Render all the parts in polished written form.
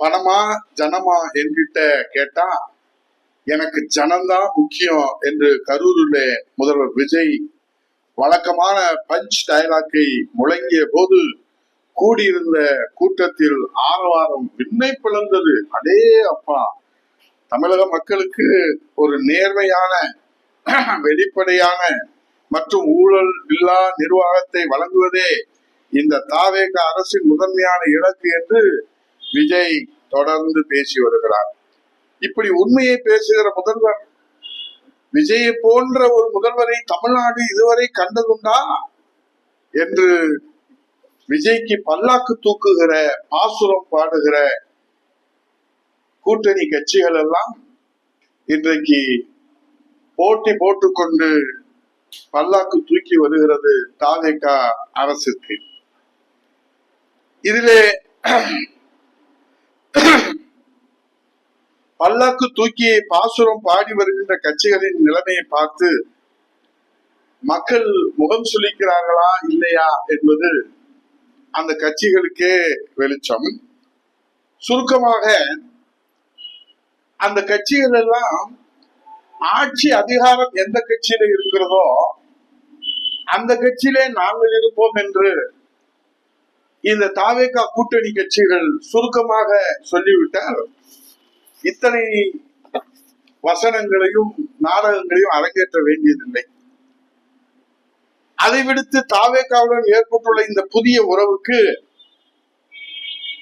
பணமா ஜனமா என்கிட்ட கேட்டா எனக்கு ஜனம்தான் முக்கியம் என்று கரூரில் முதல்வர் விஜய் வழக்கமான பஞ்ச் டயலாக்கை முழங்கிய போது கூடியிருந்த கூட்டத்தில் ஆரவாரம் விண்ணை பிளந்தது. அடே அப்பா, தமிழக மக்களுக்கு ஒரு நேர்மையான வெளிப்படையான மற்றும் ஊழல் இல்லா நிர்வாகத்தை வழங்குவதே இந்த தாவேக அரசின் முதன்மையான இலக்கு என்று விஜய் தொடர்ந்து பேசி வருகிறார். இப்படி உண்மையை பேசுகிற முதல்வர் விஜயை போன்ற ஒரு முதல்வரை தமிழ்நாடு இதுவரை கண்டதுண்டா என்று விஜய்க்கு பல்லாக்கு தூக்குகிற பாசுரம் பாடுகிற கூட்டணி கட்சிகள் எல்லாம் இன்றைக்கு போட்டி போட்டுக்கொண்டு பல்லாக்கு தூக்கி வருகிறது தாவேக அரசுக்கு. இதிலே பல்லாக்கு தூக்கி பாசுரம் பாடி வருகின்ற கட்சிகளின் நிலைமையை பார்த்து மக்கள் முகம் சுளிக்கிறார்களா இல்லையா என்பது அந்த கட்சிகளுக்கே வெளிச்சம். சுருக்கமாக அந்த கட்சிகள் எல்லாம் ஆட்சி அதிகாரம் எந்த கட்சியில இருக்கிறதோ அந்த கட்சியிலே நாங்கள் இருப்போம் என்று இந்த தாவேக கூட்டணி கட்சிகள் சுருக்கமாக சொல்லிவிட்டால் இத்தனை வசனங்களையும் நாடகங்களையும் அரங்கேற்ற வேண்டியதில்லை. அதை விடுத்து தாவேகாவுடன் ஏற்பட்டுள்ள இந்த புதிய உறவுக்கு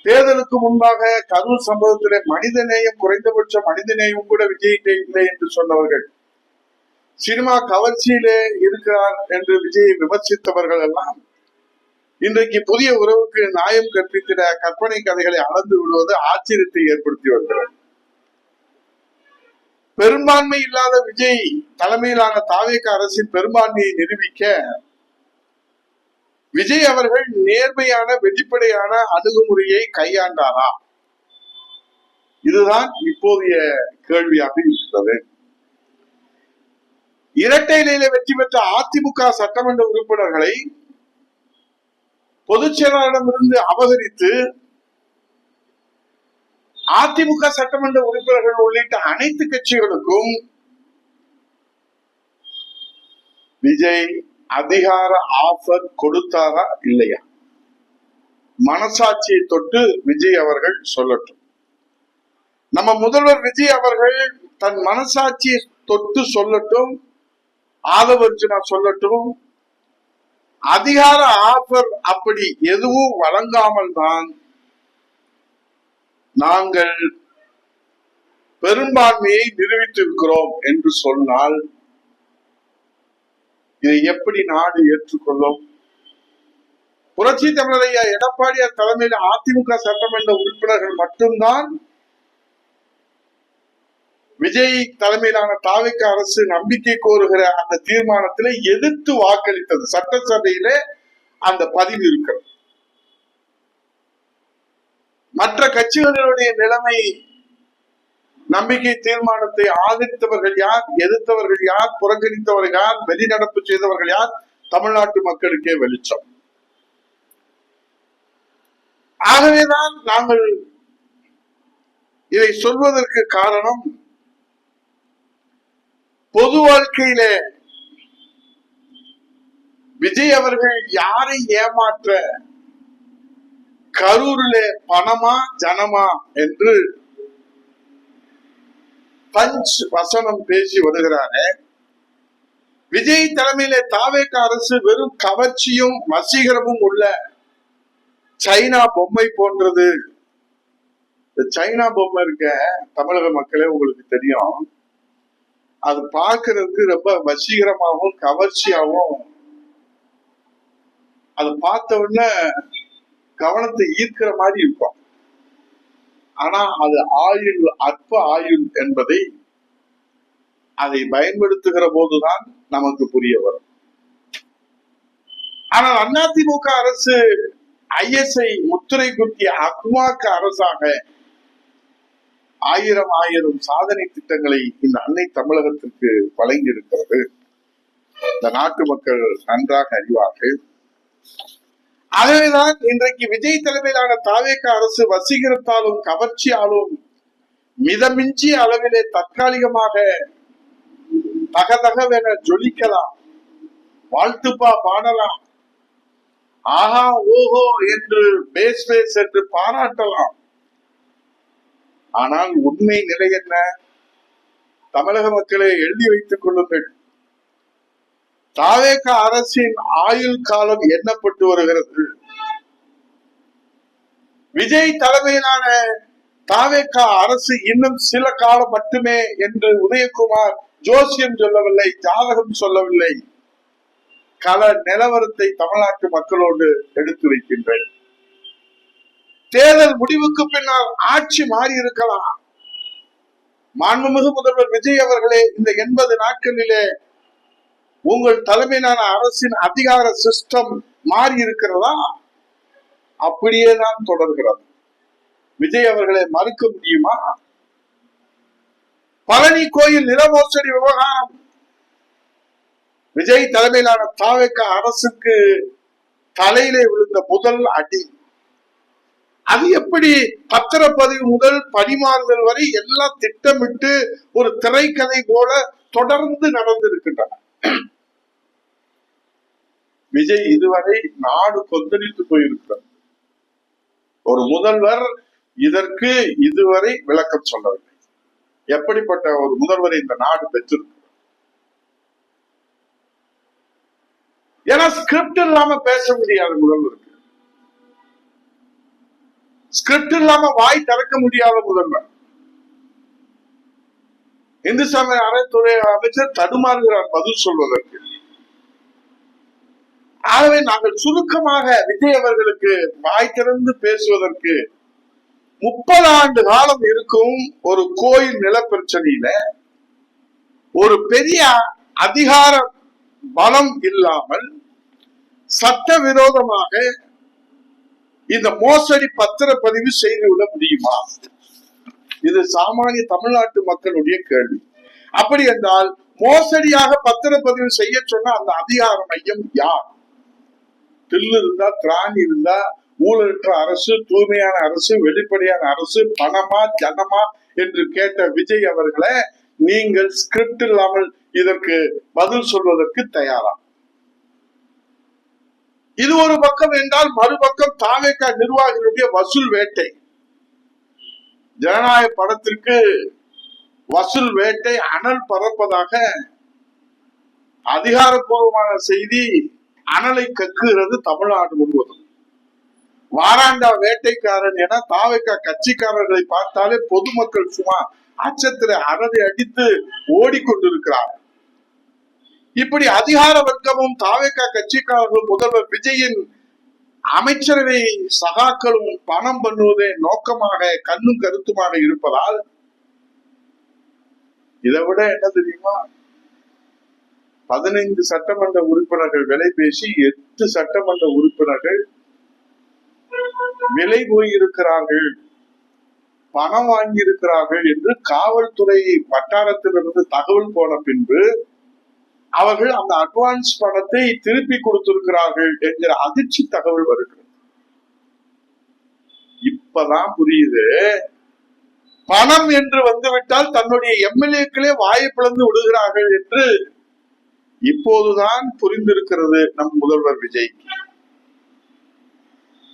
தேர்தலுக்கு முன்பாக கரூர் சம்பவத்திலே மனிதநேயம், குறைந்தபட்ச மனிதநேயம் கூட விஜய்கிட்ட இல்லை என்று சொன்னவர்கள், சினிமா கவர்ச்சியிலே இருக்கிறார் என்று விஜயை விமர்சித்தவர்கள் எல்லாம் இன்றைக்கு புதிய உறவுக்கு நியாயம் கற்பிக்கிற கற்பனை கதைகளை அளந்து விடுவது ஆச்சரியத்தை ஏற்படுத்தி வருகிறது. பெரும்பான்மை இல்லாத விஜய் தலைமையிலான தாவேக அரசின் பெரும்பான்மையை நிரூபிக்க விஜய் அவர்கள் நேர்மையான வெளிப்படையான அணுகுமுறையை கையாண்டாரா? இதுதான் இப்போதைய கேள்வியாக இருக்கிறது. இரட்டை இலையில வெற்றி பெற்ற அதிமுக சட்டமன்ற உறுப்பினர்களை பொதுச் செயலாளரிடமிருந்து அபகரித்து அதிமுக சட்டமன்ற உறுப்பினர்கள் உள்ளிட்ட அனைத்து கட்சிகளுக்கும் விஜய் அதிகார ஆஃபர் கொடுத்தாரா இல்லையா? மனசாட்சியை தொட்டு விஜய் அவர்கள் சொல்லட்டும். நம்ம முதல்வர் விஜய் அவர்கள் தன் மனசாட்சியை தொட்டு சொல்லட்டும், ஆதவர்ஜுனா சொல்லட்டும். அதிகார ஆஃபர் அப்படி எதுவும் வழங்காமல் தான் நாங்கள் பெரும்பான்மையை நிரூபித்திருக்கிறோம் என்று சொன்னால் இதை எப்படி நாடு ஏற்றுக்கொள்ளும்? புரட்சி தமிழர் ஐயா எடப்பாடியார் தலைமையில் அதிமுக சட்டமன்ற உறுப்பினர்கள் மட்டும்தான் விஜய் தலைமையிலான தாவேக அரசு நம்பிக்கை கோருகிற அந்த தீர்மானத்திலே எதிர்த்து வாக்களித்தது. சட்டசபையிலே அந்த பதிவு இருக்கிறது. மற்ற கட்சிகளுடைய நிலைமை, நம்பிக்கை தீர்மானத்தை ஆதரித்தவர்கள் யார், எதிர்த்தவர்கள் யார், புறக்கணித்தவர்கள் யார், வெளிநடப்பு செய்தவர்கள் யார், தமிழ்நாட்டு மக்களுக்கே வெளிச்சம். ஆகவேதான் நாங்கள் இதை சொல்வதற்கு காரணம், பொது வாழ்க்கையில விஜய் அவர்கள் யாரை ஏமாற்ற கரூரிலே பணமா ஜனமா என்று பஞ்ச் வசனம் பேசி வருகிறாரே, விஜய் தலைமையிலே தாவேக அரசு வெறும் கவர்ச்சியும் வசீகரமும் உள்ள சைனா பொம்மை போன்றது. இந்த சைனா பொம்மை இருக்க தமிழக மக்களே உங்களுக்கு தெரியும், அது பார்க்கறதுக்கு ரொம்ப வசீகரமாகவும் கவர்ச்சியாகவும், அது பார்த்த உடனே கவனத்தை ஈர்க்கிற மாதிரி இருக்கும். ஆனா அது ஆயுள், அற்ப ஆயுள் என்பதை அதை பயன்படுத்துகிற போதுதான் நமக்கு புரிய வரும். ஆனால் அதிமுக அரசு ஐஎஸ்ஐ முத்திரை குத்திய அக்மாக்க அரசாக ஆயிரம் சாதனை திட்டங்களை இந்த அன்னை தமிழகத்திற்கு வழங்கி இருக்கிறது. இந்த நாட்டு மக்கள் நன்றாக அறிவார்கள். ஆகவேதான் இன்றைக்கு விஜய் தலைமையிலான தாவேக அரசு வசீகரத்தாலும் கவர்ச்சியாலும் மிதமிஞ்சிய அளவிலே தற்காலிகமாக தகதகவென ஜொலிக்கலாம், வாழ்த்துப்பா பாடலாம், ஆஹா ஓஹோ என்று பேஸ் பேஸ் என்று பாராட்டலாம். ஆனால் உண்மை நிலை என்ன? தமிழக மக்களை எழுதி வைத்துக் கொள்ளுங்கள். தாவேக அரசின் ஆயுள் காலம் எண்ணப்பட்டு வருகிறது. விஜய் தலைமையிலான தாவேக அரசு இன்னும் சில காலம் மட்டுமே என்று உதயகுமார் ஜோசியம் சொல்லவில்லை, ஜாதகம் சொல்லவில்லை. கள நிலவரத்தை தமிழ்நாட்டு மக்களோடு எடுத்து வைக்கின்றேன். தேர்தல் முடிவுக்கு பின்னால் ஆட்சி மாறி இருக்கலாம். மாண்புமிகு முதல்வர் விஜய் அவர்களே, இந்த 80 நாட்களிலே உங்கள் தலைமையிலான அரசின் அதிகார சிஸ்டம் மாறி இருக்கிறதா? அப்படியேதான் தொடர்கிறது. விஜய் அவர்களை மறுக்க முடியுமா? பழனி கோயில் நில மோசடி விவகாரம் விஜய் தலைமையிலான தாவேக அரசுக்கு தலையிலே விழுந்த முதல் அடி. அது எப்படி பத்திரப்பதிவு முதல் பணிமாறுதல் வரை எல்லாம் திட்டமிட்டு ஒரு திரைக்கதை போல தொடர்ந்து நடந்திருக்கின்றன. விஜய் இதுவரை நாடு கொந்தளித்து போயிருக்கிறார். ஒரு முதல்வர் இதற்கு இதுவரை விளக்கம் சொல்லவில்லை. எப்படிப்பட்ட ஒரு முதல்வரை இந்த நாடு பெற்றிருக்கிறது? ஏன்னா ஸ்கிரிப்ட் இல்லாம பேச முடியாத முதல்வருக்கு, ஸ்கிரிப்ட் இல்லாம வாய் திறக்க முடியாத முதல்வர். இந்து சமய அறத்துறை அமைச்சர் தடுமாறுகிறார் பதில் சொல்வதற்கு. ஆகவே நாங்கள் சுருக்கமாக விஜய் அவர்களுக்கு வாய் திறந்து பேசுவதற்கு 30 ஆண்டு காலம் இருக்கும் ஒரு கோயில் நில பிரச்சனையில ஒரு பெரிய அதிகார பலம் இல்லாமல் சட்டவிரோதமாக இந்த மோசடி பத்திரப்பதிவு செய்துவிட முடியுமா? இது சாமானிய தமிழ்நாட்டு மக்களுடைய கேள்வி. அப்படி என்றால் மோசடியாக பத்திரப்பதிவு செய்ய சொன்ன அந்த அதிகார மையம் யார்? தில்லு இருந்தா, திராணி இருந்தா, ஊழலற்ற அரசு, தூய்மையான அரசு, வெளிப்படையான அரசு, பணமா ஜனமா என்று கேட்ட விஜய் அவர்களை நீங்கள் ஸ்கிரிப்ட் இல்லாமல் இதற்கு பதில் சொல்வதற்கு தயாரா? இது ஒரு பக்கம் என்றால், மறுபக்கம் தாவேக நிர்வாகிகளுடைய வசூல் வேட்டை. ஜனநாயக படத்திற்கு வசூல் வேட்டை அனல் பறப்பதாக அதிகாரப்பூர்வமான செய்தி அனலை கக்குகிறது தமிழ்நாடு முழுவதும். வாராண்டா வேட்டைக்காரன் என தாவேக கட்சிக்காரர்களை பார்த்தாலே பொதுமக்கள் சும்மா அச்சத்தில் அறதை அடித்து ஓடிக்கொண்டிருக்கிறார். இப்படி அதிகார வர்க்கமும் தாவேக கட்சிக்காரர்களும் முதல்வர் விஜயின் அமைச்சரவை சகாக்களும் பணம் பண்ணுவதே நோக்கமாக கண்ணும் கருத்துமாக இருப்பதால், இதை விட என்ன தெரியுமா, 15 சட்டமன்ற உறுப்பினர்கள் விலை பேசி 8 சட்டமன்ற உறுப்பினர்கள் விலை போயிருக்கிறார்கள், பணம் வாங்கி இருக்கிறார்கள் என்று காவல்துறை வட்டாரத்திலிருந்து தகவல் போன பின்பு அவர்கள் அந்த அட்வான்ஸ் பணத்தை திருப்பி கொடுத்திருக்கிறார்கள் என்கிற அதிர்ச்சி தகவல் வருகிறது. இப்பதான் புரியுது, பணம் என்று வந்துவிட்டால் தன்னுடைய எம்எல்ஏக்களே வாயை பிளந்து விடுகிறார்கள் என்று இப்போதுதான் புரிந்திருக்கிறது நம் முதல்வர் விஜய்.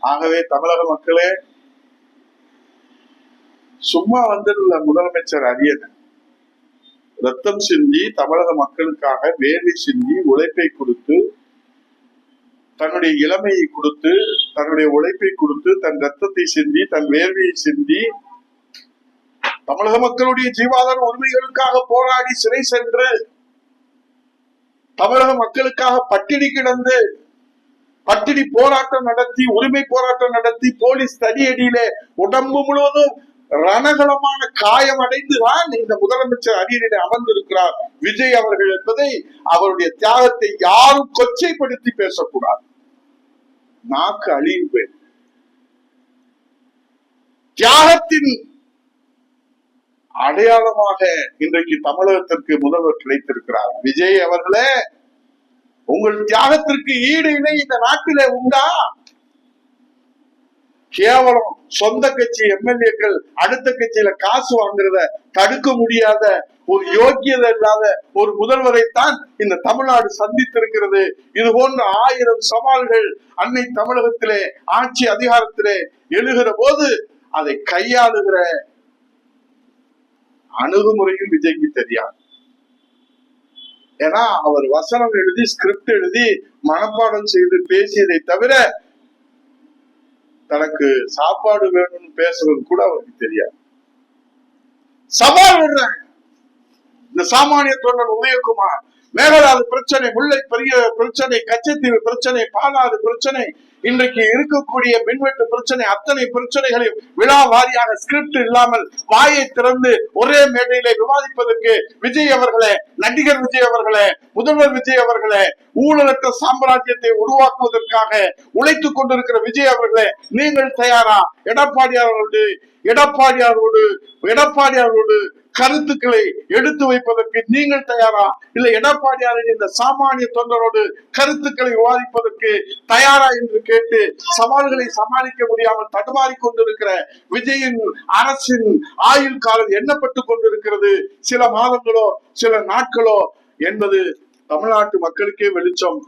ஆகவே தமிழக மக்களே, சும்மா வந்துள்ள முதலமைச்சர் அரியன் ரத்தம் சிந்தி தமிழக மக்களுக்காக வேலை சிந்தி உழைப்பை கொடுத்து, தன்னுடைய இளமையை கொடுத்து, தன்னுடைய உழைப்பை கொடுத்து, தன் ரத்தத்தை சிந்தி, தன் வேர்வையை சிந்தி தமிழக மக்களுடைய ஜீவாதார உரிமைகளுக்காக போராடி சிறை சென்று தமிழக மக்களுக்காக பட்டினி கிடந்து பட்டினி போராட்டம் நடத்தி, உரிமை போராட்டம் நடத்தி, போலீஸ் தடியடியிலே உடம்பு முழுவதும் ரணகலமான காயம் அடைந்துதான் இந்த முதலமைச்சர் அரியணையில் அமர்ந்திருக்கிறார் விஜய் அவர்கள் என்பதை, அவருடைய தியாகத்தை யாரும் கொச்சைப்படுத்தி பேசக்கூடாது. நாக்கு அழிவு. தியாகத்தின் அடையாளமாக இன்றைக்கு தமிழகத்திற்கு முதல்வர் கிடைத்திருக்கிறார். விஜய் அவர்களே, உங்கள் தியாகத்திற்கு ஈடு இணை இந்த நாட்டிலே உண்டா? கேவலம் சொந்த கட்சி எம்எல்ஏக்கள் அடுத்த கட்சியில காசு வாங்குறத தடுக்க முடியாத ஒரு யோக்கியதை இல்லாத ஒரு முதல்வரைத்தான் இந்த தமிழ்நாடு சந்தித்திருக்கிறது. இது போன்ற 1000 சவால்கள் அன்னை தமிழகத்திலே ஆட்சி அதிகாரத்திலே எழுகிற போது அதை கையாளுகிற அணுகுமுறையும் விஜய்க்கு தெரியாது. ஏன்னா அவர் வசனம் எழுதி ஸ்கிரிப்ட் எழுதி மனப்பாடம் செய்து பேசியதை தவிர தனக்கு சாப்பாடு வேணும்னு பேசுறது கூட அவருக்கு தெரியாது. சவால் விடுறாங்க. இந்த சாமானிய தொண்டர் உதயகுமார் மேகதாது பிரச்சனை, முல்லை பெரிய பிரச்சனை, கச்சத்தீவு பிரச்சனை, பாலாறு பிரச்சனை, இன்றைக்கு இருக்கக்கூடிய மின்வெட்டு பிரச்சனை, அத்தனை பிரச்சனைகளையும் விழா வாரியாக ஸ்கிரிப்ட் இல்லாமல் வாயை திறந்து ஒரே மேடையிலே விவாதிப்பதற்கு விஜய் அவர்களே, நடிகர் விஜய் அவர்களே, முதல்வர் விஜய் அவர்களே, ஊழலற்ற சாம்ராஜ்யத்தை உருவாக்குவதற்காக உழைத்துக் கொண்டிருக்கிற விஜய் அவர்களே, நீங்கள் தயாரா? எடப்பாடியாரோடு கருத்துக்களை எடுத்து வைப்பதற்கு நீங்கள் தயாரா? இல்லை எடப்பாடியாரின் இந்த சாமானிய தொண்டரோடு கருத்துக்களை விவாதிப்பதற்கு தயாரா என்று கேட்டு சவால்களை சமாளிக்க முடியாமல் தடுமாறி கொண்டிருக்கிற விஜயின் அரசின் ஆயுள் காலம் எண்ணப்பட்டு கொண்டிருக்கிறது. சில மாதங்களோ சில நாட்களோ என்பது தமிழ்நாட்டு மக்களுக்கே வெளிச்சம்.